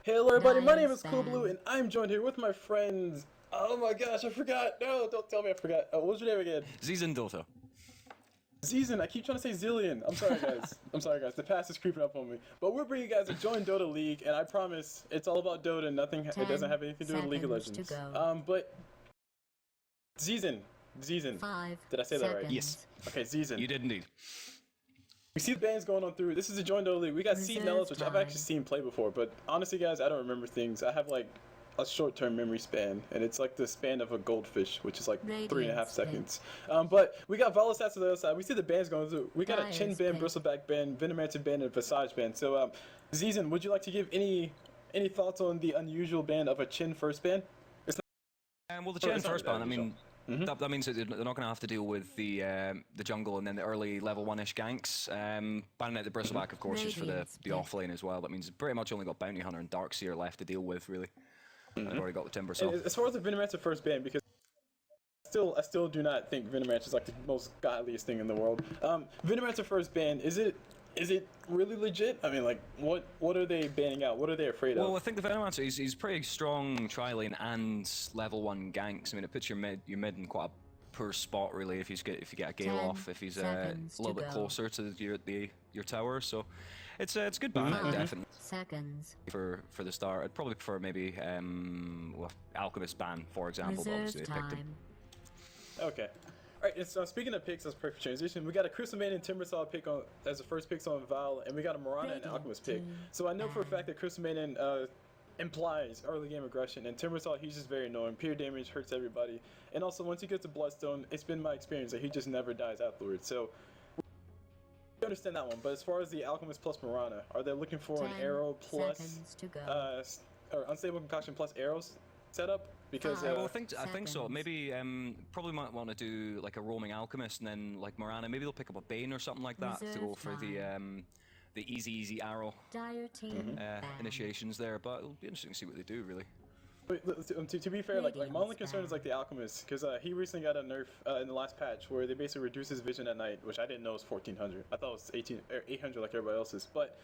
Hello everybody, my name is Nice, CulBlu man. and I'm joined here with my friends. Oh my gosh, I forgot. No, don't tell me I forgot. What was your name again? ZeazinDota. Zizin, I keep trying to say Zillion. I'm sorry guys. I'm sorry guys, the past is creeping up on me. But we're bringing you guys a JoinDota League and I promise it's all about Dota, nothing, it doesn't have anything to do with League of seconds to Legends. go. But Zizin. 5 Did I say that right? seconds. Yes, Okay, Zizin. you did indeed. We see the bands going on through. This is a JoinDota League. We got Cede Nullis, which I've actually seen play before, but honestly guys, I don't remember things. I have like a short-term memory span, and it's like the span of a goldfish, which is like 3.5 seconds. But we got Vhoul Assassins on the other side. We see the bands going through. We got a Chin band, Bristleback band, Venomancer band, and Visage band. So, Zizin, would you like to give any thoughts on the unusual band of a Chin first band? Well, the Chen it's not first that band, I mean, that means that they're not going to have to deal with the jungle and then the early level 1-ish ganks. Banning out the Bristleback, of course, is for the offlane as well. That means pretty much only got Bounty Hunter and Darkseer left to deal with, really. I've already got the Timber Saw. As far as the Venomancer first band, because I still do not think Venomancer is like the most godliest thing in the world. Venomancer first band, is it really legit? I mean, like, what are they banning out? What are they afraid of? Well, I think the Venomancer, he's pretty strong tri-lane and level 1 ganks. I mean, it puts your mid in quite a poor spot, really, if you get a gale off, if he's a little bit closer to your tower. So it's good ban, definitely. Seconds. For the start, I'd probably prefer maybe well, Alchemist ban, for example. But obviously they picked him. Okay. Alright, so speaking of picks, that's perfect transition. We got a Crystal Man and Timbersaw pick on as the first picks on Vhoul, and we got a Mirana and Alchemist pick. So I know for a fact that Crystal Man implies early game aggression, and Timbersaw, he's just very annoying. Pure damage hurts everybody. And also, once he gets to Bloodstone, it's been my experience that he just never dies afterwards. So I understand that one, but as far as the Alchemist plus Mirana, are they looking for an arrow plus or unstable concoction plus arrows setup? Because well, I think so. Maybe probably might want to do like a roaming alchemist, and then like Mirana, maybe they'll pick up a Bane or something like that to go for the easy arrow initiations there. But it'll be interesting to see what they do, really. But, to be fair, like my only concern is like the Alchemist, because he recently got a nerf in the last patch where they basically reduced his vision at night, which I didn't know was 1400. I thought it was 800 like everybody else's. But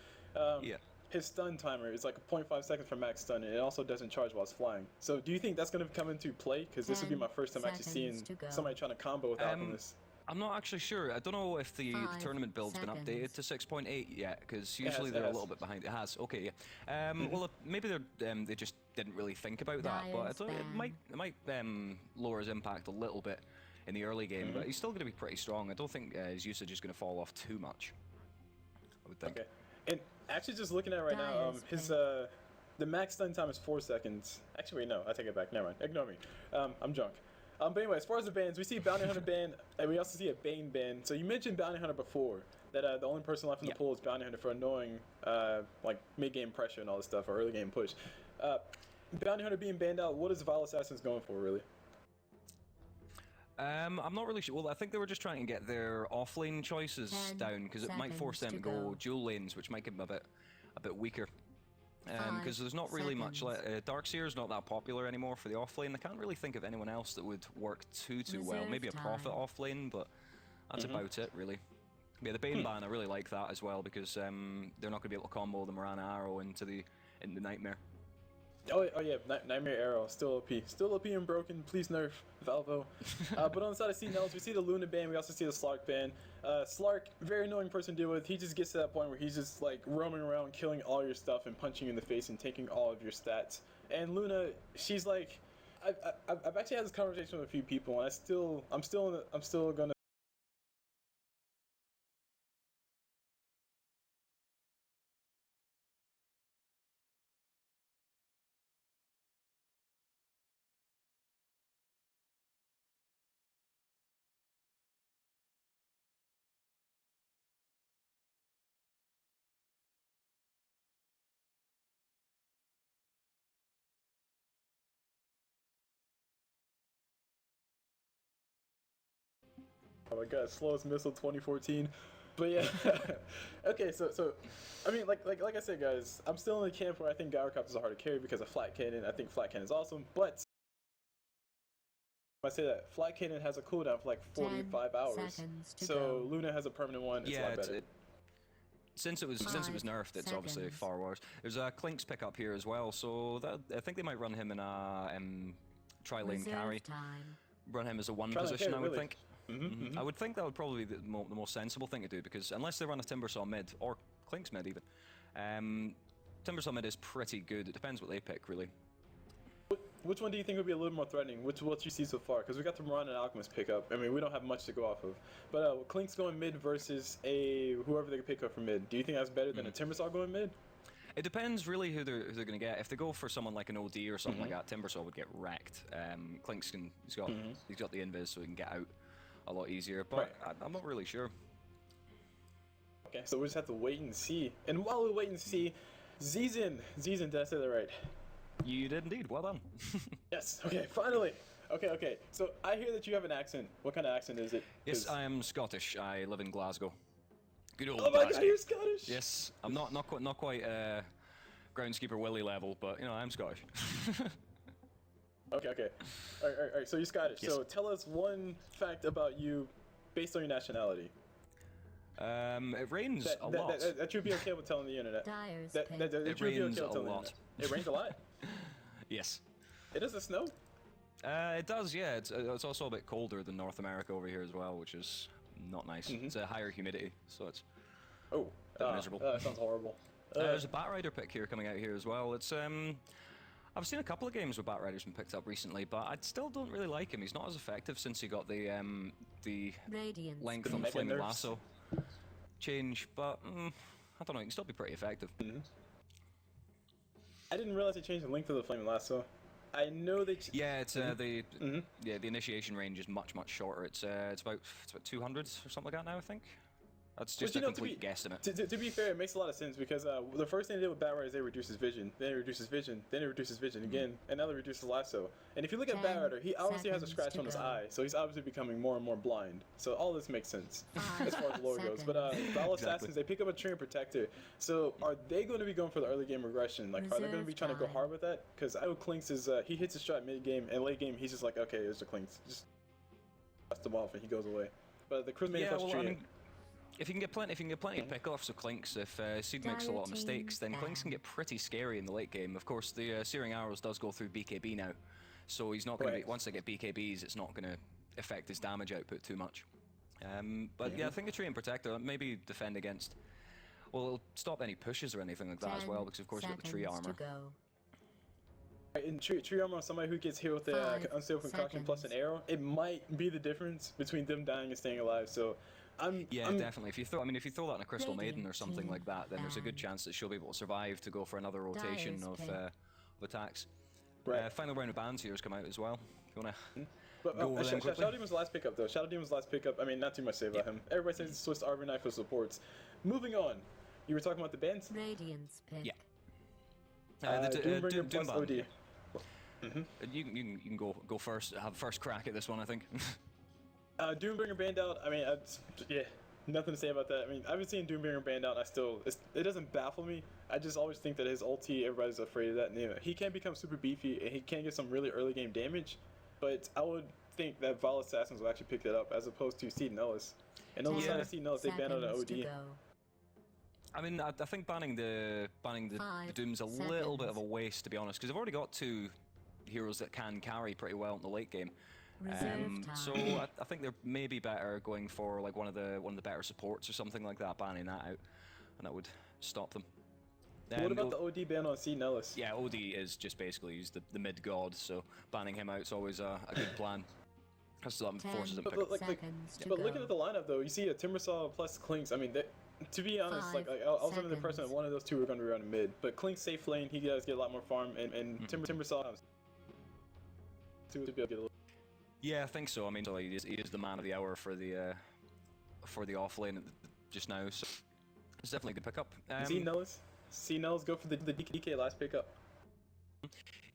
yeah. His stun timer is like 0.5 seconds for max stun, and it also doesn't charge while it's flying. So do you think that's going to come into play? Because this would be my first time actually seeing somebody trying to combo with Alchemist. I'm not actually sure. I don't know if the tournament build's been updated to 6.8 yet, because usually they're a little bit behind. It has. Okay, yeah. Well, maybe they just didn't really think about that, but I thought it might lower his impact a little bit in the early game, but he's still going to be pretty strong. I don't think his usage is going to fall off too much, I would think. Okay. And actually, just looking at it right now, his the max stun time is 4 seconds. Actually, wait, no, I take it back. Never mind. Ignore me. I'm drunk. But anyway, as far as the bans, we see Bounty Hunter ban, and we also see a Bane ban. So you mentioned Bounty Hunter before, that the only person left in the pool is Bounty Hunter for annoying, like mid-game pressure and all this stuff, or early-game push. Bounty Hunter being banned out, what is Vhoul Assassins going for, really? I'm not really sure. Well, I think they were just trying to get their offlane choices down, because it might force them to go dual lanes, which might give them a bit weaker. Because there's not really much. Darkseer's not that popular anymore for the offlane. I can't really think of anyone else that would work too well. Maybe a Prophet offlane, but that's about it, really. Yeah, the Bane ban, I really like that as well, because they're not going to be able to combo the Mirana arrow into the Nightmare. Oh yeah, Nightmare Arrow, still OP and broken, please nerf Valvo. But on the side of Cede Nullis, we see the Luna ban, we also see the Slark ban. Slark, very annoying person to deal with. He just gets to that point where he's just like roaming around, killing all your stuff and punching you in the face and taking all of your stats. And Luna, she's like, I've actually had this conversation with a few people, and I'm still gonna. Oh my god, slowest missile 2014. But yeah, okay, so I mean, like I said, guys, I'm still in the camp where I think Gyrocopters are hard to carry because of Flat Cannon. I think Flat Cannon is awesome, but I say that Flat Cannon has a cooldown for like 45 hours, so Luna has a permanent one. It's a lot better. Since it was nerfed, it's obviously far worse. There's a Klink's pick up here as well, so I think they might run him in a tri-lane carry. Run him as a one position, I would think. I would think that would probably be the most sensible thing to do, because unless they run a Timbersaw mid, or Klink's mid even, Timbersaw mid is pretty good. It depends what they pick, really. Which one do you think would be a little more threatening? What you see so far? Because we got the Moran and Alchemist pick up. I mean, we don't have much to go off of. But Klink's going mid versus whoever they can pick up from mid. Do you think that's better than a Timbersaw going mid? It depends really who they're going to get. If they go for someone like an OD or something like that, Timbersaw would get wrecked. Klink's he's got the invis, so he can get out a lot easier. But I'm not really sure. Okay, so we just have to wait and see. And while we wait and see, Zezin, did I say that right? You did indeed. Well done. Yes. Okay. Finally. Okay. So I hear that you have an accent. What kind of accent is it? Yes, I am Scottish. I live in Glasgow. Good old. Oh my Glasgow. God, you're Scottish. Yes, I'm not quite groundskeeper Willie level, but you know I'm Scottish. Okay. All right. So you're Scottish. Yes. So tell us one fact about you, based on your nationality. It rains a lot. That you'd be okay with telling the internet. It rains a lot. It rains a lot. Yes. It doesn't snow. It does, yeah. It's also a bit colder than North America over here as well, which is not nice. It's a higher humidity, so it's miserable. That sounds horrible. There's a Batrider pick here coming out here as well. It's I've seen a couple of games where Batrider's been picked up recently, but I still don't really like him. He's not as effective since he got the length on the Flaming Lasso change, but I don't know. He can still be pretty effective. I didn't realize they changed the length of the Flaming Lasso. I know they. Yeah, it's the initiation range is much shorter. It's about 200 or something like that now, I think. That's just a complete guesstimate. To be fair, it makes a lot of sense because the first thing they did with Batrider is they reduce his vision, then it reduces vision, then it reduces vision again, and now they reduce the lasso. And if you look at Batrider, he obviously has a scratch on his eye, so he's obviously becoming more and more blind. So all this makes sense as far as lore goes. But Vhoul Assassins, they pick up a Tree and Protector. So are they going to be going for the early game regression? Like, are they going to be trying to go hard with that? Because I know Klink's is he hits a shot mid game, and late game he's just like, okay, there's the Klink's, just dust him off and he goes away. But the Christmas plus Tree. If you can get plenty of pick-offs of Klink's, if Cede makes a lot of mistakes, then Klink's can get pretty scary in the late game. Of course, the Searing Arrows does go through BKB now, so he's not going to be, once they get BKBs, it's not going to affect his damage output too much. But yeah, I think the Tree and Protector, maybe defend against, well, it'll stop any pushes or anything like that as well, because of course you've got the Tree Armor. In tree armor, somebody who gets hit with the unstable concoction plus an arrow, it might be the difference between them dying and staying alive. So definitely. If you throw that in a Crystal Maiden or something like that, then there's a good chance that she'll be able to survive to go for another rotation of attacks. Final round of bans here has come out as well. If you wanna go over them quickly. Shadow Demon's last pickup though. Shadow Demon's last pickup. I mean, not too much to say about him. Everybody says Swiss Arbor Knife for supports. Moving on. You were talking about the bans. Radiance pick. Yeah. Doombringer plus OD. You can go first. Have first crack at this one, I think. Doombringer banned out. I mean, nothing to say about that. I mean, I've been seeing Doombringer banned out, and it doesn't baffle me. I just always think that his ulti, everybody's afraid of that. And, he can become super beefy, and he can get some really early game damage. But I would think that Vhoul Assassins will actually pick that up, as opposed to Cede Nullis. And on the side of Cede Nullis, they banned out an OD. I mean, I think banning the Doom's a little bit of a waste, to be honest, because they've already got two heroes that can carry pretty well in the late game. So I think they're maybe better going for like one of the better supports or something like that, banning that out, and that would stop them. What about the OD ban on Cede Nullis? Yeah, OD is just basically he's the mid god, so banning him out is always a good plan. Because that forces him to pick. But looking at the lineup though, you see a Timbersaw plus Klink's. I mean, to be honest, I was under the impression that one of those two were going to be running mid. But Klink's safe lane, he does get a lot more farm, and Timbersaw to be able to get a little. Yeah, I think so. I mean, so he is the man of the hour for the off lane just now. So it's definitely a good pickup. Cede Nullis, go for the DK last pickup.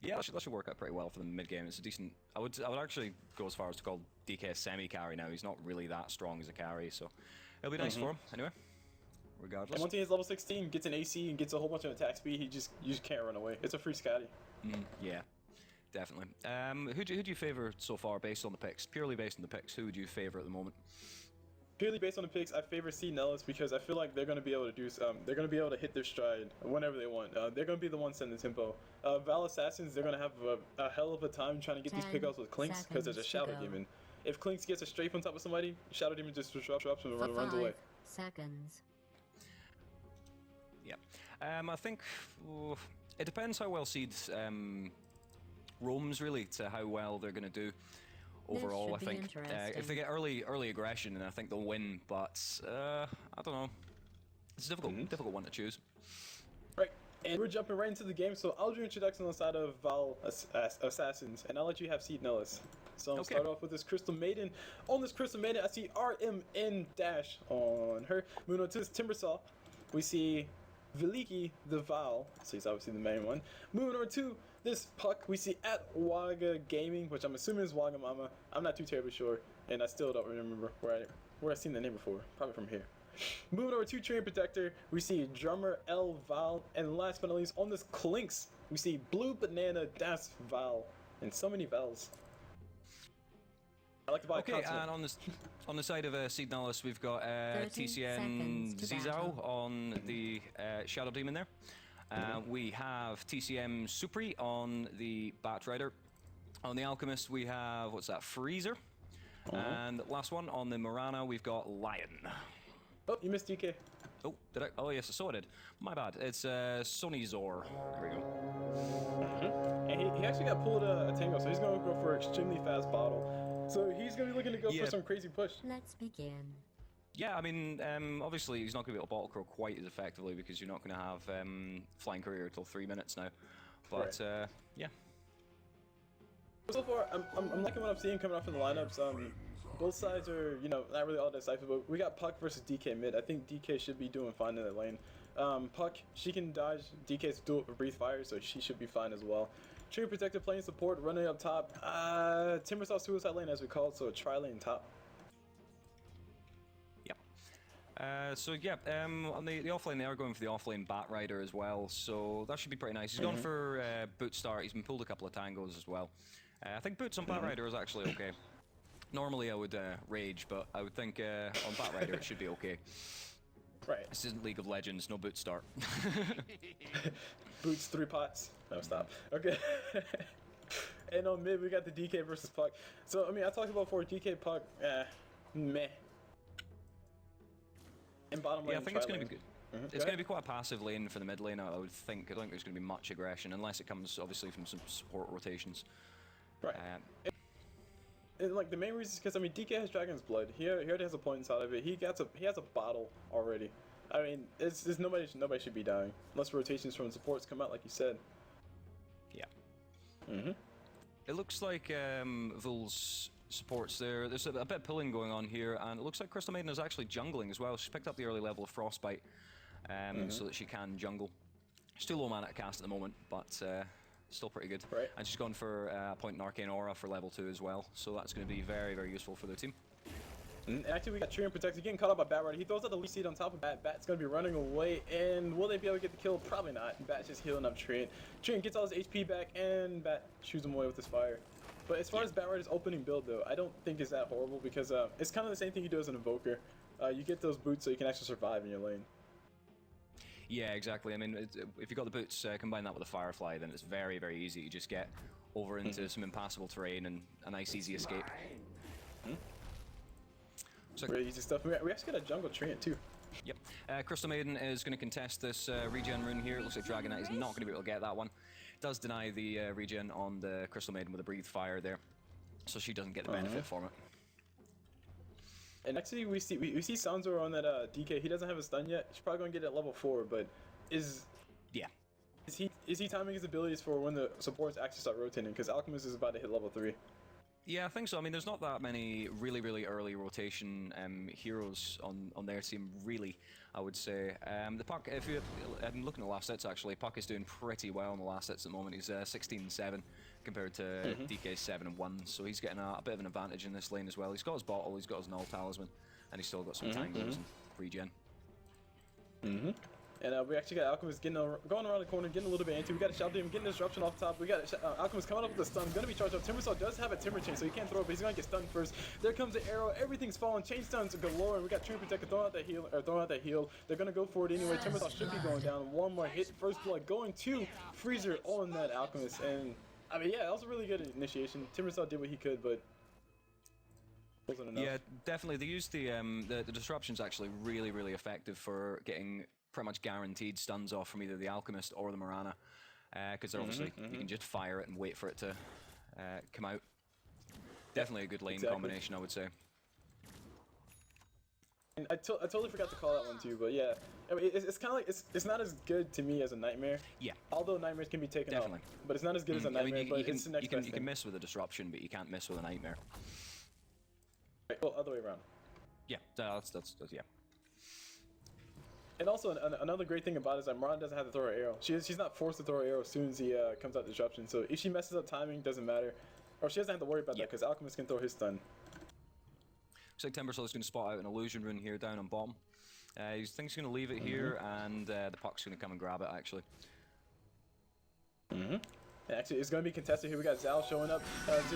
Yeah, that should work out pretty well for the mid game. It's a decent. I would actually go as far as to call DK a semi carry now. He's not really that strong as a carry, so it'll be nice for him anyway. Regardless. And once he hits level 16, gets an AC and gets a whole bunch of attack speed, you just can't run away. It's a free Scotty. Yeah. Definitely. Who do you favour so far based on the picks? Purely based on the picks, who would you favour at the moment? Purely based on the picks, I favor Cede Nullis because I feel like they're going to be able to do some. They're going to be able to hit their stride whenever they want. They're going to be the ones setting the tempo. Vhoul Assassins, they're going to have a hell of a time trying to get these pickups with Clinks because there's a Shadow Demon. If Clinks gets a strafe on top of somebody, Shadow Demon just drops and runs away. 5 seconds. Yeah. I think it depends how well Cede roams, really, to how well they're going to do. Overall, I think if they get early aggression, then I think they'll win. But I don't know. It's a difficult one to choose. Right, and we're jumping right into the game. So I'll do introduction on the side of Vhoul Assassins, and I'll let you have Cede Nullis. So I'll start off with this Crystal Maiden. On this Crystal Maiden, I see RMN dash on her. Moving on to this Timbersaw, we see Veliki the Vhoul, so he's obviously the main one. Moving on to this Puck, we see at Waga Gaming, which I'm assuming is Wagamama. I'm not too terribly sure, and I still don't remember where I've seen the name before. Probably from here. Moving over to Train Protector, we see Drummer L Vhoul, and last but not least, on this Clinks, we see Blue Banana Das Vhoul, and so many vowels. I like to buy okay, and on the side of Cede Nullis, we've got TCM Zizao on the Shadow Demon there. We have TCM Supri on the Bat Rider. On the Alchemist, we have, what's that, Freezer. And last one, on the Morana, we've got Lion. Oh, you missed DK. Oh, did I? Oh, yes, so I did. My bad. It's Sony Zor. There we go. And he actually got pulled a tango, so he's going to go for an extremely fast bottle. So he's going to be looking to go for some crazy push. Let's begin. Yeah, I mean, obviously he's not going to be able to bottle crow quite as effectively because you're not going to have Flying Courier until 3 minutes now. But, yeah. So far, I'm liking what I'm seeing coming off in the lineups. Both sides are, not really all decisive, but we got Puck versus DK mid. I think DK should be doing fine in that lane. Puck, she can dodge DK's dual breathe fire, so she should be fine as well. Tree Protector playing support, running up top. Timbersaw suicide lane as we call it, so a tri-lane top. So yeah, on the offlane they are going for the offlane Bat Rider as well, so that should be pretty nice. He's gone for boot start, he's been pulled a couple of tangos as well. I think boots on Bat Rider is actually okay. Normally I would rage, but I would think on Bat Rider it should be okay. Right. This isn't League of Legends, no boot start. Boots 3 pots. No, stop. Okay. And on mid we got the DK versus Puck. So I mean I talked about before DK Puck, meh. And bottom lane, yeah, I think it's going to be good. It's going to be quite a passive lane for the mid lane, I would think. I don't think there's going to be much aggression, unless it comes, obviously, from some support rotations. Right. And like, the main reason is because, I mean, DK has Dragon's Blood. He already has a point inside of it. He has a bottle already. I mean, it's nobody should be dying. Unless rotations from supports come out, like you said. Yeah. It looks like Vhoul's supports there. There's a bit of pulling going on here, and it looks like Crystal Maiden is actually jungling as well. She's picked up the early level of Frostbite, so that she can jungle. She's too low mana to cast at the moment, but still pretty good. Right. And she's gone for a point in Arcane Aura for level 2 as well, so that's going to be very, very useful for the team. And actually, we got Tree and Protector getting caught up by Bat Rider. He throws out the lead seed on top of Bat. Bat's going to be running away, and will they be able to get the kill? Probably not. Bat's just healing up Tree. Tree gets all his HP back, and Bat shoots him away with his fire. But as far as Bat Rider's opening build, though, I don't think it's that horrible because it's kind of the same thing you do as an Invoker. You get those boots so you can actually survive in your lane. Yeah, exactly. I mean, if you've got the boots, combine that with a Firefly, then it's very, very easy to just get over into some impassable terrain and a nice, easy escape. So, really easy stuff. We actually got a jungle Treant too. Yep. Crystal Maiden is going to contest this regen rune here. It looks like Dragonite is not going to be able to get that one. Does deny the regen on the Crystal Maiden with a Breathe Fire there, so she doesn't get the benefit from it. And actually, we see Sanzor on that DK. He doesn't have a stun yet. He's probably going to get it at level 4, but is he timing his abilities for when the supports actually start rotating? Because Alchemist is about to hit level 3. Yeah, I think so. I mean, there's not that many really, really early rotation heroes on their team, really, I would say. The Puck, if I'm looking at the last sets, actually, Puck is doing pretty well in the last sets at the moment. He's 16-7 compared to DK's 7-1, so he's getting a bit of an advantage in this lane as well. He's got his bottle, he's got his null talisman, and he's still got some tangos and regen. And we actually got Alchemist getting going around the corner, getting a little bit into. We got a Shadow Demon getting disruption off top. We got Alchemist coming up with a stun, gonna be charged up. Timbersaw does have a Timber Chain, so he can't throw it, but he's gonna get stunned first. There comes the arrow, everything's falling, chain stuns galore, and we got True Protector throwing out that heal, They're gonna go for it anyway. Timbersaw should be going down. One more hit, first blood going to Freezer on that Alchemist, and I mean, yeah, that was a really good initiation. Timbersaw did what he could, but wasn't enough. Yeah, definitely. They used the disruption's actually really effective for getting pretty much guaranteed stuns off from either the Alchemist or the Mirana, because obviously you can just fire it and wait for it to come out. Definitely a good lane combination, I would say. And I totally forgot to call that one too, but yeah, I mean, it's kind of like it's not as good to me as a Nightmare. Yeah. Although Nightmares can be taken out, but it's not as good as a Nightmare. I mean, but it's the next best thing. You can miss with a disruption, but you can't miss with a Nightmare. Right, well, other way around. Yeah, that's yeah. And also another great thing about it is that Mirana doesn't have to throw her arrow. She's not forced to throw her arrow as soon as he comes out disruption. So if she messes up timing, doesn't matter, or she doesn't have to worry about that because Alchemist can throw his stun. Looks like Timbersaw's going to spot out an illusion rune here down on bottom. He thinks he's going to leave it here, and the puck's going to come and grab it actually. Actually, it's going to be contested here. We got Zal showing up.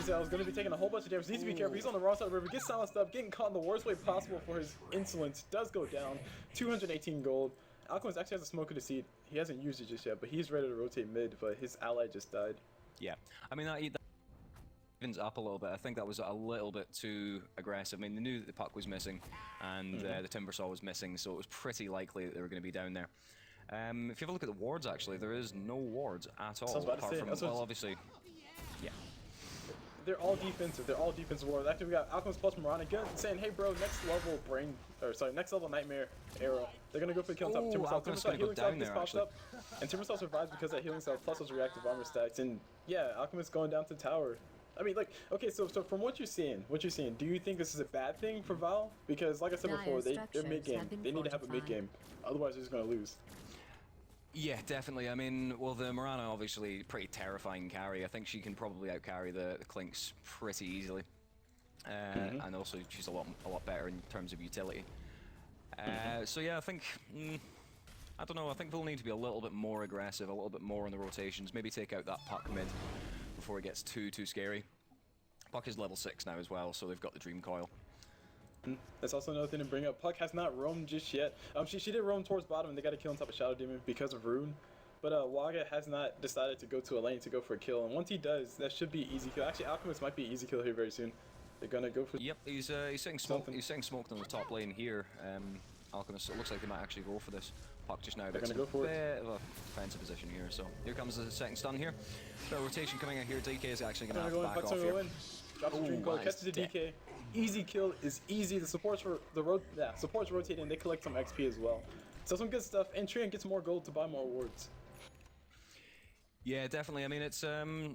Zal is going to be taking a whole bunch of damage. Needs to be careful. He's on the wrong side of the river. Gets silenced up. Getting caught in the worst way possible for his insolence. Does go down. 218 gold. Alchemist actually has a Smoke of Deceit. He hasn't used it just yet, but he's ready to rotate mid, but his ally just died. Yeah. I mean, that evens up a little bit. I think that was a little bit too aggressive. I mean, they knew that the puck was missing, and the Timbersaw was missing, so it was pretty likely that they were going to be down there. If you have a look at the wards, actually, there is no wards at all. Apart from, well, obviously, yeah. They're all defensive. They're all defensive wards. Actually, we got Alchemist plus Mirana saying, "Hey, bro, next level next level Nightmare arrow." They're gonna go for the kill on top of Timbersaw. Timbersaw healing cell just pops up, and Timbersaw survives because that healing cell plus those reactive armor stacks. And yeah, Alchemist going down to tower. I mean, like, okay, so from what you're seeing, do you think this is a bad thing for Vhoul? Because, like I said before, their mid game, they need to have a mid game, otherwise they're just gonna lose. Yeah, definitely. I mean, well, the Mirana obviously pretty terrifying carry. I think she can probably outcarry the Clinks pretty easily, and also she's a lot better in terms of utility. So yeah, I think I don't know. I think they'll need to be a little bit more aggressive, a little bit more on the rotations. Maybe take out that puck mid before it gets too scary. Puck is level 6 now as well, so they've got the Dream Coil. That's also another thing to bring up. Puck has not roamed just yet. She did roam towards bottom, and they got to kill on top of Shadow Demon because of Rune. But Waga has not decided to go to a lane to go for a kill, and once he does, that should be easy kill. Actually, Alchemist might be easy kill here very soon. They're gonna go for. Yep, he's setting smoke. He's setting smoke on the top lane here. Alchemist. It looks like they might actually go for this. Puck just now. They're gonna go for it. Bit of a defensive position here. So here comes the second stun here. Bit of rotation coming out here. DK is actually gonna have to back off here. Drops the Dream Coil, catches the DK. Easy kill is easy. The supports supports rotating. They collect some XP as well. So some good stuff. And Trian gets more gold to buy more awards. Yeah, definitely. I mean, it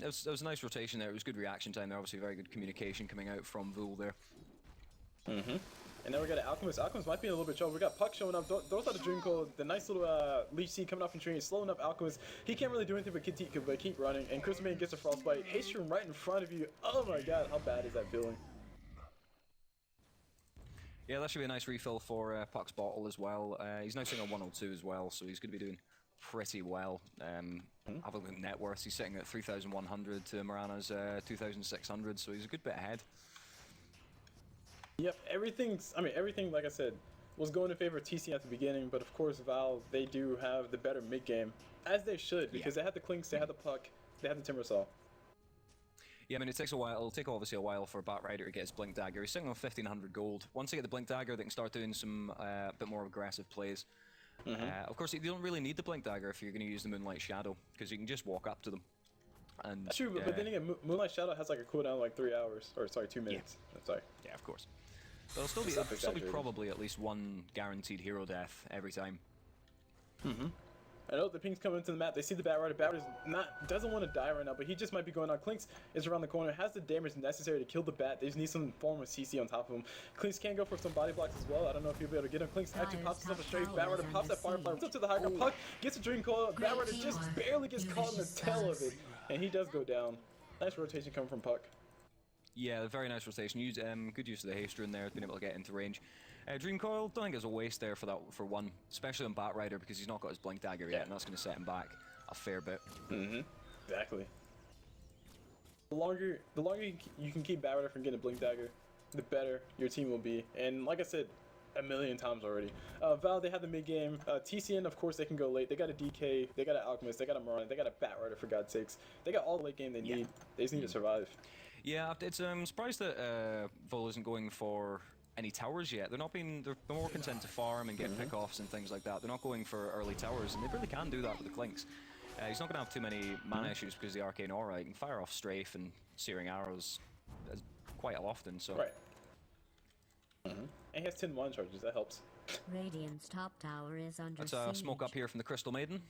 was a nice rotation there. It was good reaction time there. Obviously, very good communication coming out from Vhoul there. And then we got an Alchemist. Alchemist might be in a little bit of trouble. We got Puck showing up. Throws out the Dream Coil. The nice little Leech Seed coming off from Trian, slowing up Alchemist. He can't really do anything but keep running. And Crystal Maiden gets a Frostbite. Haste Room right in front of you. Oh my god, how bad is that feeling? Yeah, that should be a nice refill for Puck's bottle as well. He's now sitting on 102 as well, so he's going to be doing pretty well. Have a look at net worth. He's sitting at 3,100 to Mirana's 2,600, so he's a good bit ahead. Yep, everything, like I said, was going in favor of TC at the beginning, but of course Vhoul, they do have the better mid game, as they should, because they had the Clinks, they had the Puck, they had the Timbersaw. Yeah, I mean, it takes a while. It'll take obviously a while for Batrider to get his Blink Dagger. He's sitting on 1,500 gold. Once they get the Blink Dagger, they can start doing some bit more aggressive plays. Of course, you don't really need the Blink Dagger if you're going to use the Moonlight Shadow, because you can just walk up to them. And, that's true, but then again, Moonlight Shadow has like a cooldown of like 3 hours, or sorry, 2 minutes. Yeah. Sorry. Yeah, of course. There'll still be probably at least one guaranteed hero death every time. I know the ping's coming into the map. They see the Batrider. Batrider doesn't want to die right now, but he just might be going on. Clinks is around the corner, has the damage necessary to kill the bat. They just need some form of CC on top of him. Clinks can go for some body blocks as well. I don't know if you'll be able to get him. Clinks actually pops himself a strafe. Batrider pops that Firefly, runs up to the high ground. Puck gets a Dream Coil. Batrider just barely gets caught in the tail of it, and he does go down. Nice rotation coming from Puck. Yeah, very nice rotation. Good use of the haste rune there, being able to get into range. Dream Coil, don't think it's a waste there for that for one, especially on Bat Rider because he's not got his Blink Dagger yet, and that's going to set him back a fair bit. Exactly. The longer you can keep Bat Rider from getting a Blink Dagger, the better your team will be. And like I said a million times already, Val, they have the mid game. TCN, of course, they can go late. They got a DK, they got an Alchemist, they got a Marauder, they got a Bat Rider, for God's sakes. They got all the late game they need. They just need to survive. Yeah, it's I'm surprised that Vhoul isn't going for any towers yet. They're more content to farm and get pickoffs and things like that. They're not going for early towers, and they really can do that with the Clinks. He's not going to have too many mana issues because of the Arcane Aura. He can fire off Strafe and Searing Arrows quite often, so... Right. And he has 10 1 charges, that helps. Radiant's top tower is under That's siege. smoke up here from the Crystal Maiden.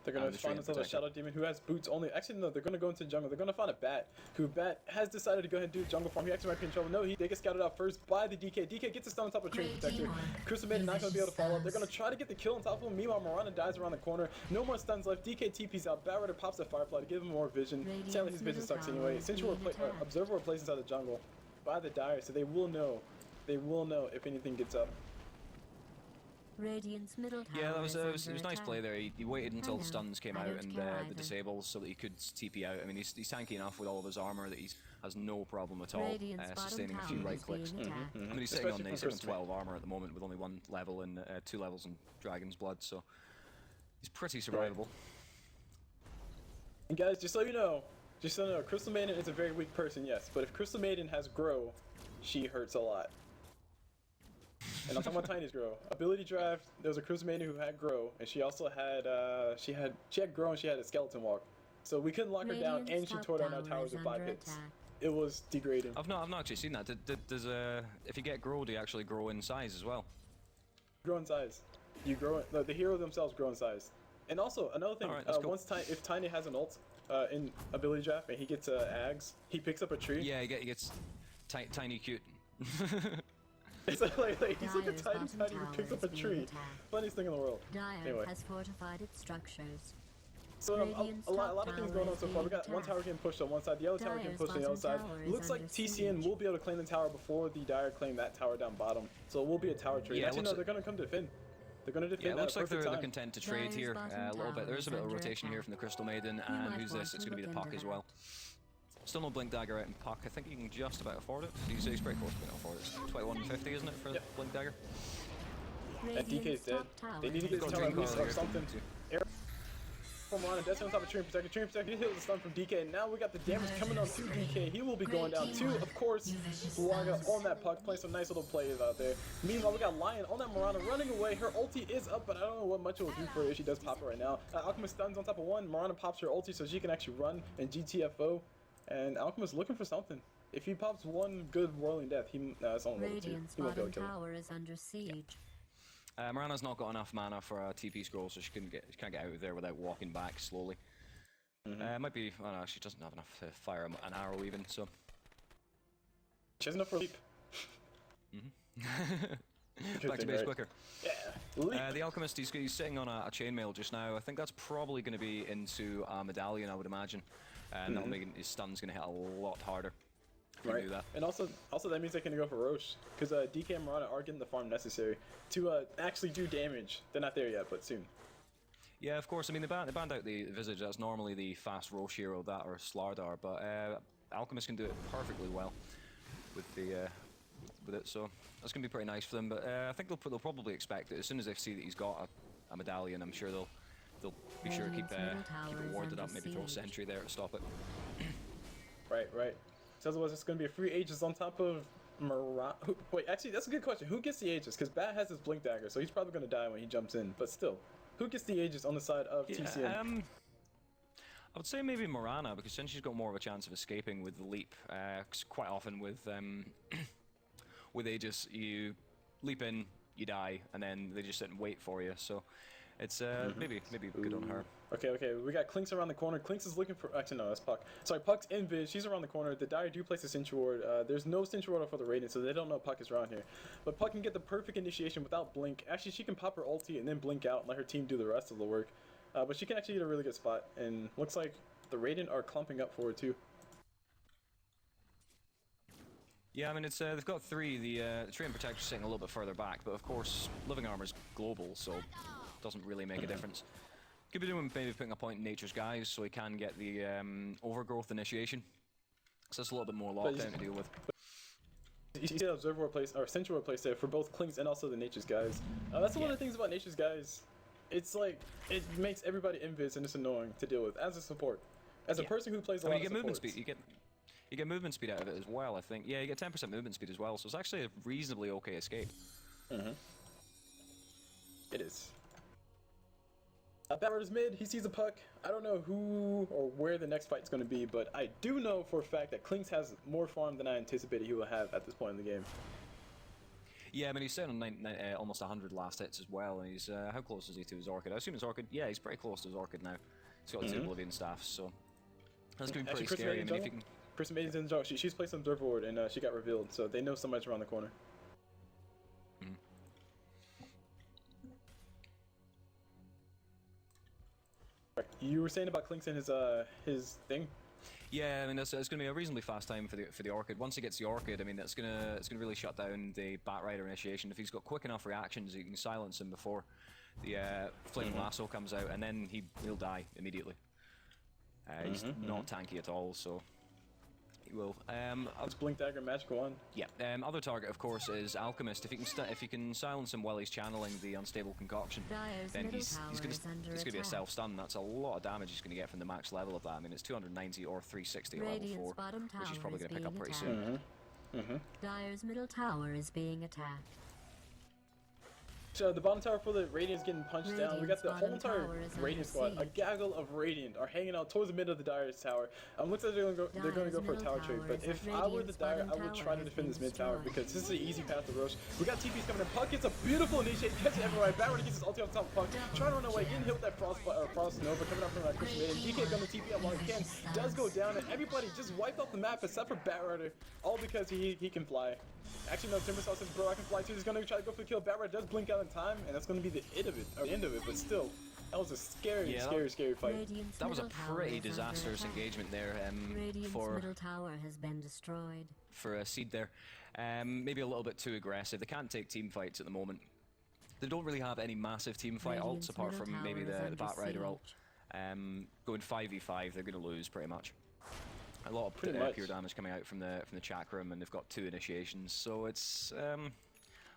They're going to find themselves a Shadow Demon who has boots only. Actually, no, they're going to go into the jungle. They're going to find a Bat, who Bat has decided to go ahead and do jungle farm. He actually might be in trouble. No, they get scouted out first by the DK. DK gets a stun on top of Train Protector. Crystal Maiden not going to be able to follow up. They're going to try to get the kill on top of him. Meanwhile, Mirana dies around the corner. No more stuns left. DK TP's out. Bat Rider pops a Firefly to give him more vision. Sadly, his vision sucks anyway. Sensual Observer were placed inside the jungle by the Dire, so they will know. They will know if anything gets up. Radiant's middle tower Yeah, it was is under nice attack. play there. He waited until the stuns came I out don't and care the either. disables so that he could TP out. I mean, he's tanky enough with all of his armor that he has no problem at all Radiant's bottom sustaining a tower few is right clicks. being attacked. I mean, he's Especially sitting from on 12 armor at the moment with only 1 level and 2 levels in Dragon's Blood, so he's pretty survivable. And guys, just so you know, Crystal Maiden is a very weak person, yes, but if Crystal Maiden has Grow, she hurts a lot. And I'm talking about Tiny's Grow. Ability draft, there was a Crystal Maiden who had Grow, and she also had she had Grow and she had a Skeleton Walk. So we couldn't lock her down, and she tore down our towers with 5 hits. It was degrading. I've not actually seen that. Does if you get Grow, do you actually grow in size as well? Grow in size. You grow. No, the hero themselves grow in size. And also another thing, Alright, that's cool. if Tiny has an ult in ability draft and he gets Ags, he picks up a tree. Yeah, he gets tiny cute. It's like he's like a Dire's tiny bottom who tower picks up is a being tree. attacked. Funniest thing in the world. Dire Anyway. has fortified its structures. So Radiant's a lot top of things tower going on is so far. We got being one tower getting pushed on one side, the other tower getting Dire's pushed on the other side. bottom tower is Looks like under TCN siege. will be able to claim the tower before the Dire claim that tower down bottom. So it will be a tower trade. Yeah, Actually, no, looks- they're going to come defend. They're going to defend Yeah, it at looks a like perfect they're time. content to trade Dire's here bottom a little bit. There is a bit of tower is rotation under here from the Crystal Maiden, You and might who's want this? to It's going to be the look Puck into as that. well. Still no Blink Dagger out in Puck. I think he can just about afford it. He's pretty close to being able to afford it. It's 21.50, isn't it, for Yep. Blink Dagger? And DK is Radiant's dead. top tower They need to get Got this tower Dream at least Coil or here. something. Air from Ron, that's on top of Train Protector. Train Protector, he hits the stun from DK, and now we got the damage coming on to DK. He will be going down too, of course. Blanca on that Puck, playing some nice little plays out there. Meanwhile, we got Lion on that Mirana running away. Her ulti is up, but I don't know what much it will do for her if she does pop it right now. Alchemist stuns on top of one. Mirana pops her ulti so she can actually run and GTFO. And Alchemist looking for something. If he pops one good Whirling Death, it's only level 2. Radiant's He won't be able bottom to kill him. tower is under siege. Mirana's not got enough mana for a TP scroll, so she can't get out of there without walking back slowly. Might be. Oh no, she doesn't have enough to fire an arrow even. So. She has enough for leap. Back to base right? quicker. Yeah, leap. The Alchemist, he's sitting on a chainmail just now. I think that's probably going to be into a medallion, I would imagine. And that'll make his stun's going to hit a lot harder. If you Right. do that. And also that means they can go for Roche, because DK and Mirana are getting the farm necessary to actually do damage. They're not there yet, but soon. Yeah, of course. I mean, they banned out the Visage. That's normally the fast Roche hero, that or Slardar, but Alchemist can do it perfectly well with it. So that's gonna be pretty nice for them. But I think they'll probably expect it as soon as they see that he's got a medallion. I'm sure they'll be sure to keep Radiant's middle it tower is warded under up. Maybe throw a siege. sentry there to stop it. Right. So otherwise, it's going to be a free Aegis on top of Mirana. Wait, actually, that's a good question. Who gets the Aegis? Because Bat has his Blink Dagger, so he's probably going to die when he jumps in. But still, who gets the Aegis on the side of TCN? I would say maybe Mirana, because then she's got more of a chance of escaping with the leap. 'Cause quite often with with Aegis, you leap in, you die, and then they just sit and wait for you. So it's maybe good on her. Okay. We got Clinks around the corner. Clinks is looking for. Actually, no, that's Puck. Sorry, Puck's in Viz. She's around the corner. The Dire do place a Sentry Ward. There's no Sentry Ward for the Radiant, so they don't know Puck is around here. But Puck can get the perfect initiation without Blink. Actually, she can pop her ulti and then blink out and let her team do the rest of the work. But she can actually get a really good spot. And looks like the Radiant are clumping up for her too. Yeah, I mean, it's they've got three. The Train Protector's sitting a little bit further back, but of course, Living Armor's global, so doesn't really make a difference. Could be doing maybe putting a point in Nature's Guise so he can get the Overgrowth initiation. So that's a little bit more lockdown to deal with. You see the Observer place or Central place there for both Clinks and also the Nature's Guise. That's one of the things about Nature's Guise. It's like it makes everybody invis and it's annoying to deal with as a support. As a person who plays a lot of supports. Movement speed. You get movement speed out of it as well, I think. Yeah, you get 10% movement speed as well, so it's actually a reasonably okay escape. It is. Battlers mid, he sees a puck. I don't know who or where the next fight's going to be, but I do know for a fact that Klinks has more farm than I anticipated he will have at this point in the game. Yeah, I mean, he's sitting on almost 100 last hits as well, and he's, how close is he to his Orchid? I assume his Orchid, yeah, he's pretty close to his Orchid now. He's got 2 Oblivion staffs, so that's going to be pretty scary. I mean, if you can... Chris Maiden's in the jungle. She's placed an Observer Ward, and she got revealed, so they know somebody's around the corner. You were saying about Klinks and his thing? Yeah, I mean it's going to be a reasonably fast time for the Orchid. Once he gets the Orchid, I mean it's going to really shut down the Batrider initiation. If he's got quick enough reactions, you can silence him before the Flaming Lasso comes out, and then he'll die immediately. He's not tanky at all, so he will. It's Blink Dagger, Magic Wand. Yeah. Other target, of course, is Alchemist. If you can silence him while he's channeling the Unstable Concoction, then he's gonna be a self stun. That's a lot of damage he's gonna get from the max level of that. I mean, it's 290 or 360 at level 4, which he's probably gonna pick up pretty soon. Dire's middle tower is being attacked. So the bottom tower for the Radiant's getting punched down. We got the whole entire Radiant squad, a gaggle of Radiant, are hanging out towards the middle of the Dire's tower. Looks like they're going to go for a tower trade, but if I were the Dire, I would try to defend this mid tower because this is an easy path to rush. We got TP's coming in. Puck gets a beautiful initiate, gets it everywhere. Batrider gets his ulti on top of Puck, trying to run away, getting hit with that Frost Nova coming up from that Christian Maiden. DK going to TP up while he can, does go down, and everybody just wiped off the map except for Batrider, all because he can fly. Actually, no, Timbersaw says, bro, I can fly too. He's gonna try to go for the kill. Batrider does blink out in time, and that's gonna be the end of it, but still, that was a scary fight. That was a pretty disastrous engagement there for middle tower has been destroyed. For a Cede there. Maybe a little bit too aggressive. They can't take team fights at the moment. They don't really have any massive team fight ults apart from maybe the Batrider ult. Going 5v5, they're gonna lose pretty much. A lot of pure damage coming out from the Chakram, and they've got 2 initiations, so it's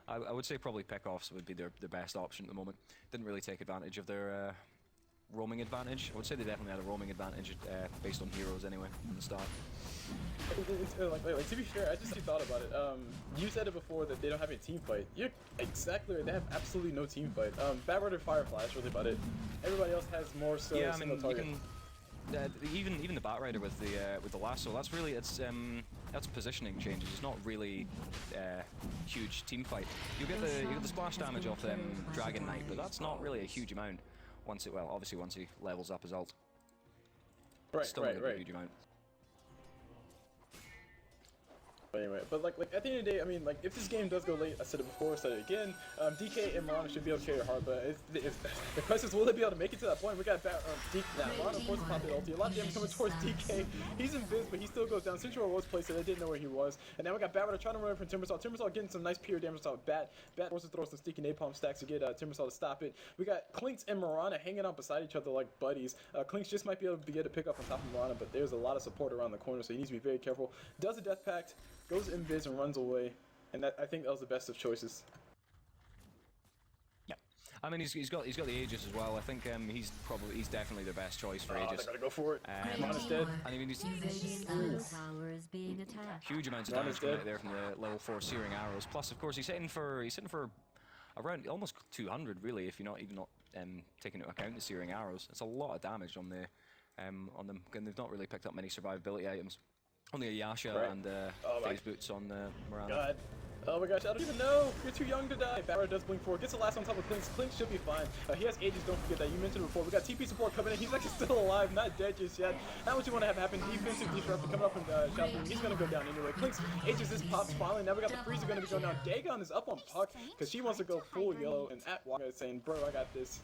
I would say probably pickoffs would be their best option at the moment. Didn't really take advantage of their roaming advantage. I would say they definitely had a roaming advantage based on heroes anyway from the start. Like, to be fair, I just thought about it. You said it before that they don't have any team fight. You're exactly right. They have absolutely no team fight. Batrider Firefly, that's really about it. Everybody else has more so single target. Even the Batrider with the lasso, that's really that's positioning changes. It's not really huge team fight. You get the splash damage off Dragon Knight, but that's not really a huge amount. Once he levels up his ult. Right. A huge amount. Anyway, but like at the end of the day, I mean, like if this game does go late, I said it before, I said it again. DK and Mirana should be able to carry it hard, but the question is, will they be able to make it to that point? We got Mirana, of course, popped the ulti. A lot of damage coming towards DK. He's invis, but he still goes down. Central was placed there. They didn't know where he was, and now we got Batrider trying to run away from Timbersaw. Timbersaw getting some nice pure damage off Bat. Bat forces to throw some sticky napalm stacks to get Timbersaw to stop it. We got Klinks and Mirana hanging out beside each other like buddies. Klinks just might be able to get a pick up on top of Mirana, but there's a lot of support around the corner, so he needs to be very careful. Does a death pact. Goes invis and runs away, and I think that was the best of choices. Yeah, I mean he's got the Aegis as well. I think he's definitely their best choice for Aegis. They're gonna go for it. Mirana's dead. And I mean he's huge amounts of damage coming out there from the level 4 Searing Arrows. Plus, of course, he's hitting for around almost 200 really, if you're not taking into account the Searing Arrows. It's a lot of damage on them. And they've not really picked up many survivability items. Only a Yasha and phase boots on Mirana. God. Oh my gosh, I don't even know. You're too young to die. Batrider does blink forward. Gets the last on top of Klinks. Klinks should be fine. He has Aegis, don't forget that. You mentioned it before. We got TP support coming in. He's actually still alive, not dead just yet. Not what you want to have happen. Defensive disruptor coming up from Shoutboom. He's going to go down anyway. Klinks, Aegis is pops finally. Now we got the Freezer going to be going down. Dagon is up on Puck because she wants to go full yellow. And at Waka is saying, bro, I got this.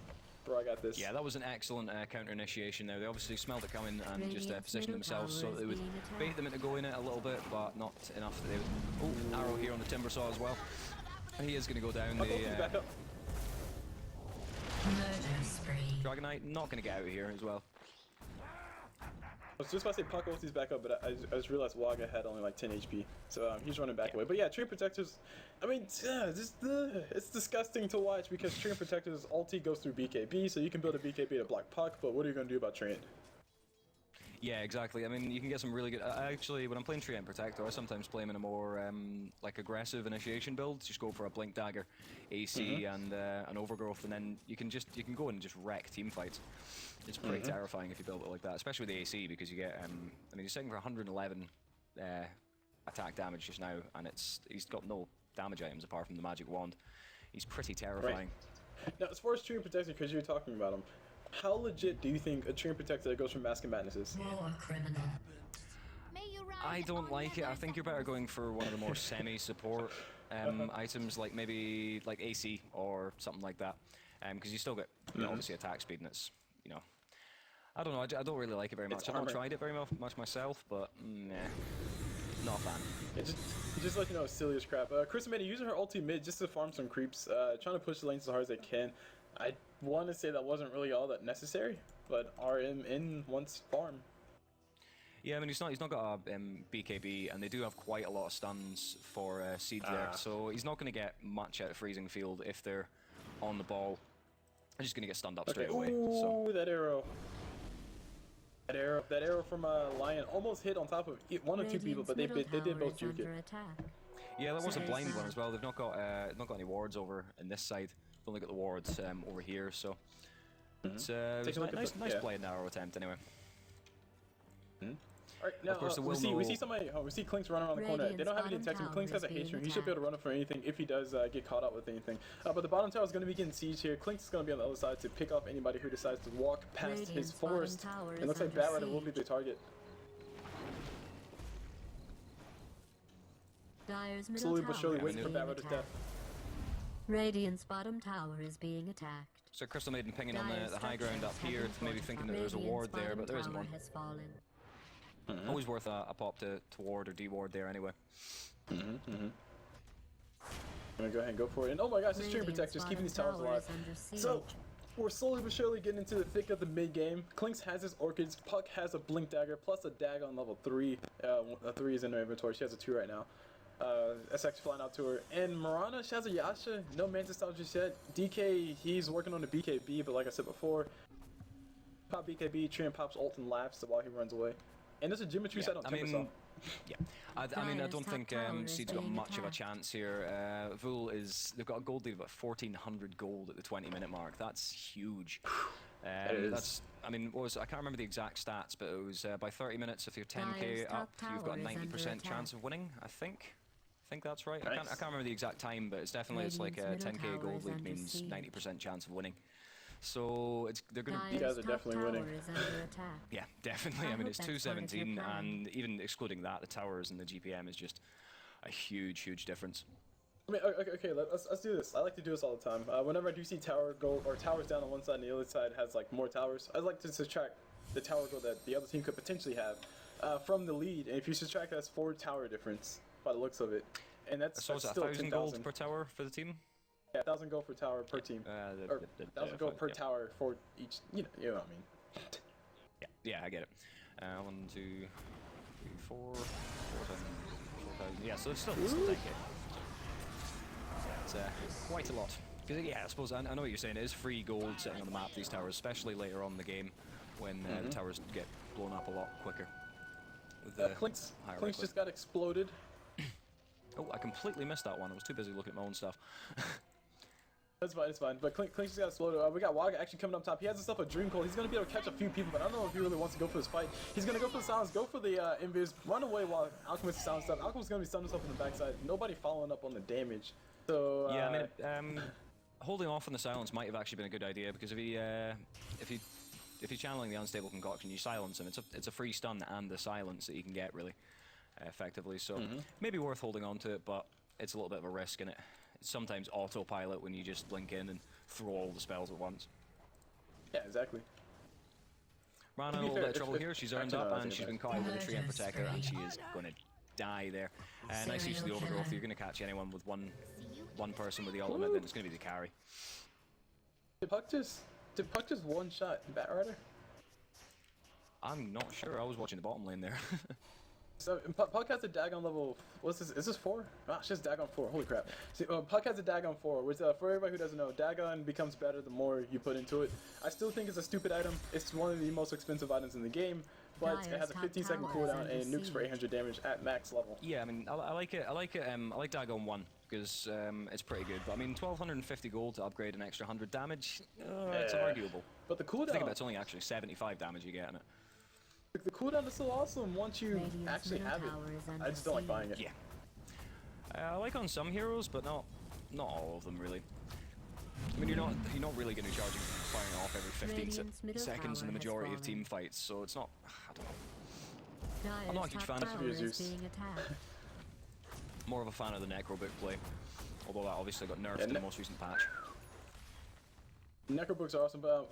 bro. I got this. Yeah, that was an excellent counter initiation there. They obviously smelled it coming and just positioned themselves so that they would bait them into going it a little bit, but not enough that they would. Oh, arrow here on the timber saw as well. He is going to go down. Back up. Dragon Knight not going to get out of here as well. I was just about to say Puck ulti's back up, but I just realized Waga had only like 10 HP, so he's running back away. But yeah, Treant Protectors, I mean, it's disgusting to watch because Treant Protectors ulti goes through BKB, so you can build a BKB to block Puck, but what are you going to do about Treant? Yeah, exactly. I mean, you can get some really good. Actually, when I'm playing Treant Protector, I sometimes play him in a more like aggressive initiation build. Just go for a Blink Dagger, AC, and an Overgrowth, and then you can go in and just wreck team fights. It's pretty terrifying if you build it like that, especially with the AC, because you get. I mean, he's sitting for 111 attack damage just now, and he's got no damage items apart from the magic wand. He's pretty terrifying. Right. Now, as far as Treant Protector, because you're talking about him. How legit do you think a Treant Protector that goes from Mask and Madness is? I don't like it. I think you're better going for one of the more semi-support items, like maybe like AC or something like that, because you still get obviously attack speed, and it's I don't know. I don't really like it very much. I've not tried it very much myself, but nah, not a fan. Yeah, just let you know, it's silly as crap. Chris made using her ulti mid just to farm some creeps, trying to push the lanes as hard as they can. I want to say that wasn't really all that necessary, but RM in once farm. Yeah, I mean he's not got a BKB, and they do have quite a lot of stuns for Cede there, so he's not going to get much out of Freezing Field if they're on the ball. They're just going to get stunned up straight away. Ooh, so. That arrow from Lion almost hit on top of one or two people, but they did both juke it. Yeah, that was a blind one as well. They've not got any wards over in this side. They've only got the wards over here, so it's a nice play and arrow attempt anyway. Alright, now we see somebody. We see Clinks running around the corner. They don't have any detection. Clinks has a haste ring. He should be able to run up for anything if he does get caught up with anything. But the bottom tower is going to be getting siege here. Clinks is going to be on the other side to pick off anybody who decides to walk past his forest. It looks like Bat Rider will be the target. Slowly but surely waiting for Bat Rider's death. Radiant's bottom tower is being attacked. So Crystal Maiden pinging on the high ground up here, maybe thinking that there's a ward there, but there isn't one. Always worth a pop to ward or de-ward there anyway. I'm gonna go ahead and go for it. And oh my gosh, this Treant Protector is keeping these towers alive. So, we're slowly but surely getting into the thick of the mid game. Clinks has his Orchids, Puck has a Blink Dagger, plus a Dag on level 3. A 3 is in her inventory, she has a 2 right now. SX flying out to her. And Mirana, she has a Yasha, no Manta style just yet. DK, he's working on the BKB, but like I said before, pop BKB, Treant pops ult and laughs while he runs away. And there's a Geometry set on Timbersaw. I mean, I don't think Cede's got much of a chance here. Vhoul they've got a gold lead of about 1,400 gold at the 20-minute mark. That's huge. That's, I mean, I can't remember the exact stats, but it was by 30 minutes, if you're 10k up, you've got a 90% chance of winning, I think. I think that's right. Nice. I can't remember the exact time, but it's definitely, it's like a 10k gold lead means 90% chance of winning. So they're going to be. You guys are definitely winning. Yeah, definitely. I mean, it's 217, and even excluding that, the towers and the GPM is just a huge difference. I mean, okay, let's do this. I like to do this all the time. Whenever I do see towers down on one side and the other side has like more towers, I like to subtract the tower goal that the other team could potentially have from the lead. And if you subtract, that's 4 tower difference by the looks of it. And that's so it's still 1,000 gold per tower for the team. Yeah, 1,000 gold per tower per team. 1,000 gold per tower for each. You know what I mean. Yeah, I get it. 1, 2, 3, 4, 4,000. Yeah, so it's still 10k. It's quite a lot. Because I suppose I know what you're saying. It is free gold sitting on the map. These towers, especially later on in the game, when the towers get blown up a lot quicker. Clinks just got exploded. Oh, I completely missed that one. I was too busy looking at my own stuff. It's fine. But Clinks just got exploded. We got Waga actually coming up top. He has himself a Dream Cold. He's going to be able to catch a few people, but I don't know if he really wants to go for this fight. He's going to go for the silence, go for the invis, run away while Alchemist is silent stuff. Alchemist is going to be stunned himself on the backside. Nobody following up on the damage. So yeah, I mean, holding off on the silence might have actually been a good idea, because if you're channeling the Unstable Concoction, you silence him. It's a free stun and the silence that you can get really effectively. So maybe worth holding on to it, but it's a little bit of a risk in it. It's sometimes autopilot when you just blink in and throw all the spells at once. Yeah, exactly. Ran a little bit of trouble here. She's earned up and she's been caught out with a tree and protector, and she is going to die there. Nice use of the overgrowth. If you're going to catch anyone with one person with the ultimate, then it's going to be the carry. Did Puck just one shot Bat Rider? I'm not sure. I was watching the bottom lane there. So Puck has a Dagon level. What's this? Is this 4? Ah, it's just Dagon 4. Holy crap! See, Puck has a Dagon 4, which for everybody who doesn't know, Dagon becomes better the more you put into it. I still think it's a stupid item. It's one of the most expensive items in the game, but it has a 15-second cooldown and it nukes for 800 damage at max level. Yeah, I mean, I like it. I like Dagon 1 because it's pretty good. But I mean, 1,250 gold to upgrade an extra 100 damage. It's arguable. But the cooldown. I think it's only actually 75 damage you get in it. The cooldown is so awesome once you actually have it. I just don't like buying it. Yeah. I like on some heroes, but not all of them really. I mean, you're not really going to be charging firing off every 15 seconds in the majority of team fights, so it's not. I don't know. I'm not a huge fan of Zeus. More of a fan of the Necrobook play, although that obviously got nerfed in the most recent patch. Necrobooks are awesome, but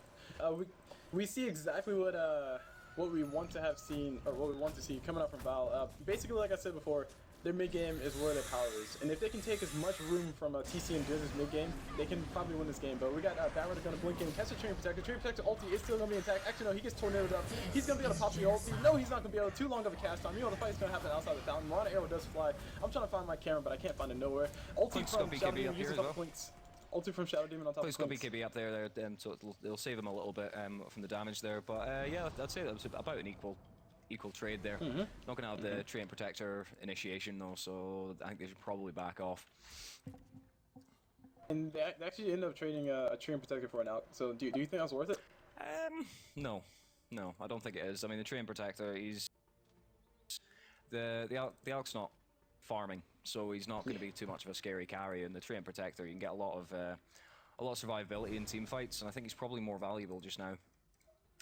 we see exactly what we want to have seen, or what we want to see coming out from Vhoul. Basically, like I said before, their mid game is where their power is, and if they can take as much room from TC and Driz's mid game, they can probably win this game. But we got Bat Rider gonna blink in, catch the Train Protector ulti is still gonna be intact. Actually, no, he gets tornadoed up. He's gonna be able to pop the ulti. No, he's not gonna be able to. Too long of a cast time. You know the fight's gonna happen outside the fountain. Marana arrow does fly. I'm trying to find my camera, but I can't find it nowhere. Ulti from Shadow Demon uses up points. Ulti from Shadow Demon on top of It's got BKB up there, so it'll save him a little bit from the damage there. But yeah, I'd say that was about an equal trade there. Not going to have the Train Protector initiation though, so I think they should probably back off. And they actually ended up trading a Train Protector for an Alk, so do you think that was worth it? No, I don't think it is. I mean, the Train Protector, the Alk's not farming, so he's not going to be too much of a scary carry, and the Train Protector, you can get a lot of survivability in team fights, and I think he's probably more valuable just now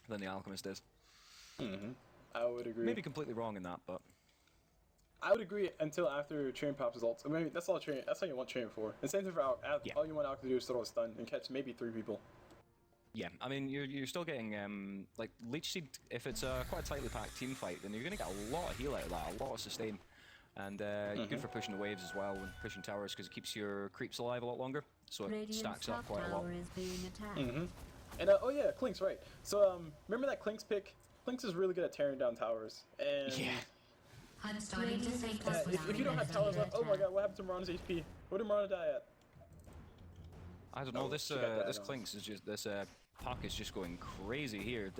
than the Alchemist is. I would agree. Maybe completely wrong in that, but I would agree until after Train pops his ult. I mean, that's all Train. That's all you want Train for. And same thing for Alk. Yeah. All you want Alk to do is throw a stun and catch maybe 3 people. yeah, I mean, you're still getting like Leech Seed. If it's quite a tightly packed team fight, then you're going to get a lot of heal out of that, a lot of sustain. And good for pushing the waves as well, and pushing towers, because it keeps your creeps alive a lot longer, so it stacks up quite a lot. And oh yeah, Klink's right. So remember that Klink's pick? Klink's is really good at tearing down towers. And Yeah. I'm starting to think if you don't have towers left, oh my god, what happened to Marana's HP? Where did Marana die at? I don't know. Oh, this she got that this on. Klink's is just Puck is just going crazy here.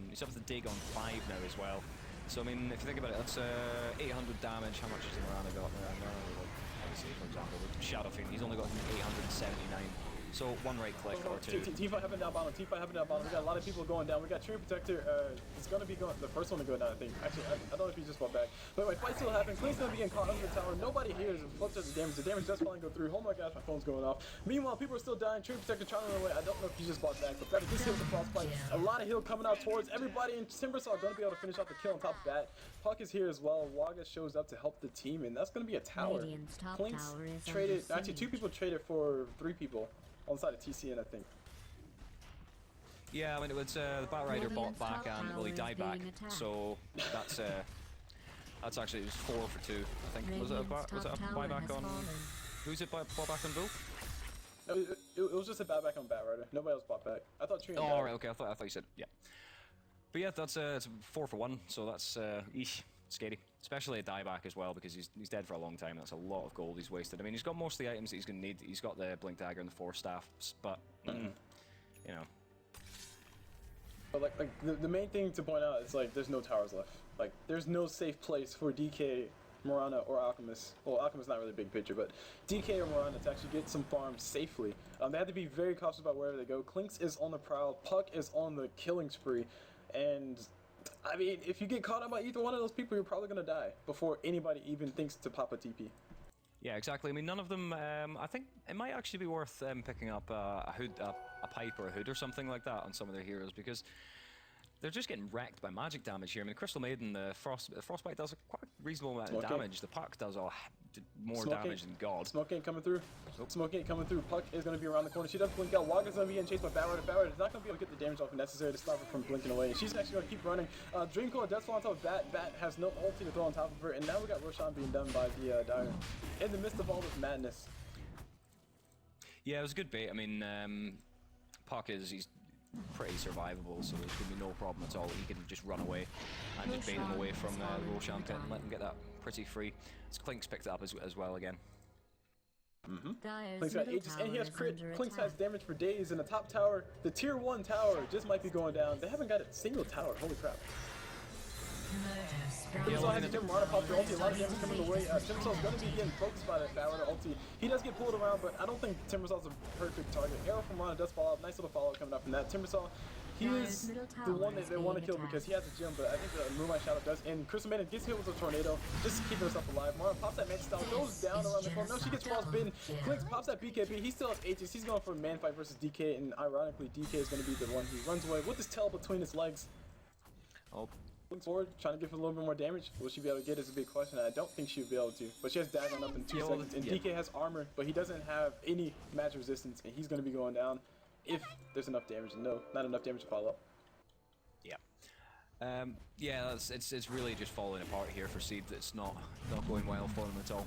He's up to dig on 5 now as well. So I mean, if you think about it, that's 800 damage. How much has Marana got? Let me see, for example, with Shadow Fiend, he's only got 879. So one right click or 2. T5 happened down bottom. T5 happened down bottom. We got a lot of people going down. We got Train Protector. It's gonna be going. The first one to go down, I think. Actually, I don't know if he just fought back. But anyway, fight still happening. Klink's gonna be getting caught under the tower. Nobody hears and flips at the damage. The damage does finally go through. Oh my gosh, my phone's going off. Meanwhile, people are still dying. Train Protector trying to run away. I don't know if he just bought back, but better this hit with the frostbite. A lot of heal coming out towards everybody, and Timbersaw gonna be able to finish off the kill on top of that. Puck is here as well. Waga shows up to help the team, and that's gonna be a tower. Klink's traded. Actually, 2 people traded for 3 people. On the side of TCN, I think. Yeah, I mean, it was the Bat Rider bought back and well, he died back. So that's actually it was 4 for 2. I think was it a buyback on? Who's it bought back on Vhoul? No, it was just a buyback on Bat Rider. Nobody else bought back. I thought Trina. Oh, right, okay. I thought you said yeah. But yeah, that's it's 4 for 1. So that's scary. Especially a dieback as well, because he's dead for a long time. That's a lot of gold he's wasted. I mean, he's got most of the items that he's going to need. He's got the Blink Dagger and the 4 staffs, but you know. But like the main thing to point out is like there's no towers left. Like there's no safe place for DK, Marana, or Alchemist. Well, Alchemist's not really a big picture, but DK or Marana to actually get some farms safely. They have to be very cautious about wherever they go. Klink's is on the prowl. Puck is on the killing spree, and I mean, if you get caught up by either one of those people, you're probably gonna die before anybody even thinks to pop a TP. Yeah, exactly. I mean, none of them. I think it might actually be worth picking up a hood, a pipe, or a hood, or something like that on some of their heroes, because they're just getting wrecked by magic damage here. I mean, Crystal Maiden, the Frostbite does a quite reasonable amount of damage. The Puck does a did more Smoke damage than God. Smoke ain't coming through. Smoke ain't coming through. Puck is going to be around the corner. She does blink out. Waga's going to be getting chased by Bauer. Bauer is not going to be able to get the damage off necessary to stop her from blinking away. And she's actually going to keep running. Dreamcoil does fall on top of Bat. Bat has no ulti to throw on top of her. And now we got Roshan being done by the Dire. In the midst of all this madness. Yeah, it was a good bait. I mean, Puck he's pretty survivable, so there's going to be no problem at all. He can just run away and just bait him away from Roshan pit and let him get that pretty free. Klink's picked it up as well again. Klink's got Aegis and he has crit. Klink's has damage for days, and the top tower, the tier 1 tower, just might be going down. They haven't got a single tower, holy crap. Timbersaw has a Jim Marta pop the ulti, a lot of damage coming the way. Timbersaw's going to be getting focused by that Bauer ulti. He does get pulled around, but I don't think Timbersaw's a perfect target. Arrow from Rana does fall out, nice little follow coming up from that. Timbersaw, he is the one that they want to kill because he has a gem, but I think the Moonlight Shadow does. And Crystal Maiden gets hit with a tornado, just keeping herself alive. Mara pops that Magic Style, goes down around the corner. No, she gets frostbitten. Clinks pops that BKB. He still has Aegis. He's going for a man fight versus DK, and ironically, DK is going to be the one who runs away with his tail between his legs. Oh. Looks forward, trying to give her a little bit more damage. Will she be able to get is a big question. I don't think she'll be able to. But she has Dagon up in 2 seconds, and DK has armor, but he doesn't have any magic resistance, and he's going to be going down if there's enough damage. No, not enough damage to follow up. Yeah. Yeah, it's really just falling apart here for Cede. It's not going well for them at all.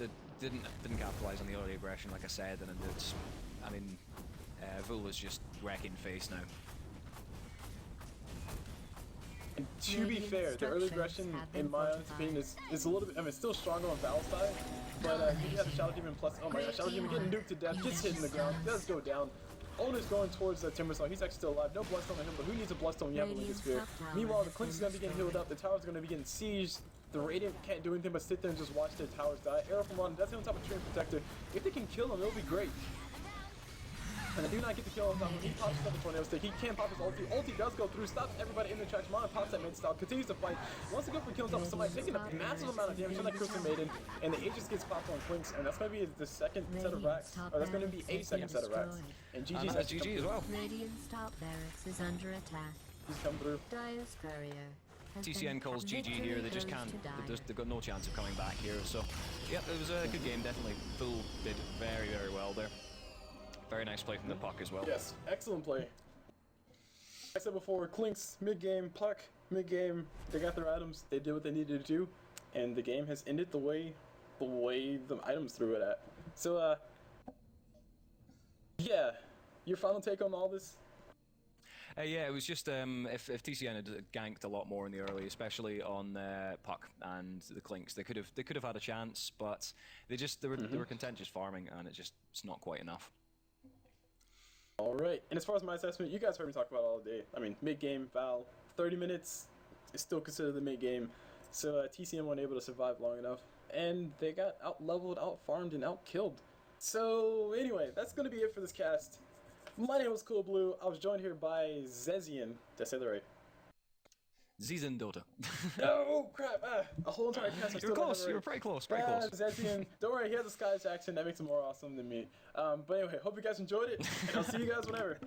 They didn't capitalize on the early aggression, like I said, and it's, I mean, Vhoul is just wrecking face now. And to be fair, the early aggression, in my opinion, is a little bit, I mean, it's still stronger on Val's side, but you have the Shadow Demon plus, oh my god, Shadow Demon getting nuked to death, gets hit in the ground, does go down. Owen is going towards Timbersaw, he's actually still alive, no Bloodstone on him, but who needs a Bloodstone when you have a Lincoln Spear? Meanwhile, the Clink's is going to be getting healed up, the tower's going to be getting sieged, the Radiant can't do anything but sit there and just watch their towers die. Arrow from Ron, that's on top of Train Protector. If they can kill him, it'll be great. And I do not get to kill him. He pops up the tornado stick. He can't pop his ulti. Ulti does go through, stops everybody in the tracks. Mana pops that mid style, continues to fight. Wants to go for killing himself with somebody, taking a massive amount of damage on that Crystal Maiden. And the Aegis gets popped on Clinks, and that's going to be the second set of racks. Or that's going to be a second set of racks. And GG's has GG as well. Radiant's top barracks is under attack. He's come through. Dire's courier. TCN calls GG here. They just can't. They've got no chance of coming back here. So, yeah, it was a good game. Definitely, Vhoul did very, very well there. Very nice play from the Puck as well. Yes, excellent play. Like I said before, Clinks mid-game, Puck mid-game. They got their items. They did what they needed to do, and the game has ended the way the items threw it at. So, yeah, your final take on all this? Yeah, it was just if TCN had ganked a lot more in the early, especially on Puck and the Clinks, they could have had a chance, but they were content just farming, and it's not quite enough. All right, and as far as my assessment, you guys heard me talk about it all day. I mean, mid-game, Val, 30 minutes is still considered the mid-game, so TCN weren't able to survive long enough, and they got out-leveled, out-farmed, and out-killed. So anyway, that's going to be it for this cast. My name was CulBlu. I was joined here by Zezian. Did I say that right? ZeazinDota. Oh crap! A whole entire cast. You were close. Right. You were pretty close. Pretty close. Zezian. Don't worry, he has a Scottish accent that makes him more awesome than me. But anyway, hope you guys enjoyed it, and I'll see you guys whenever.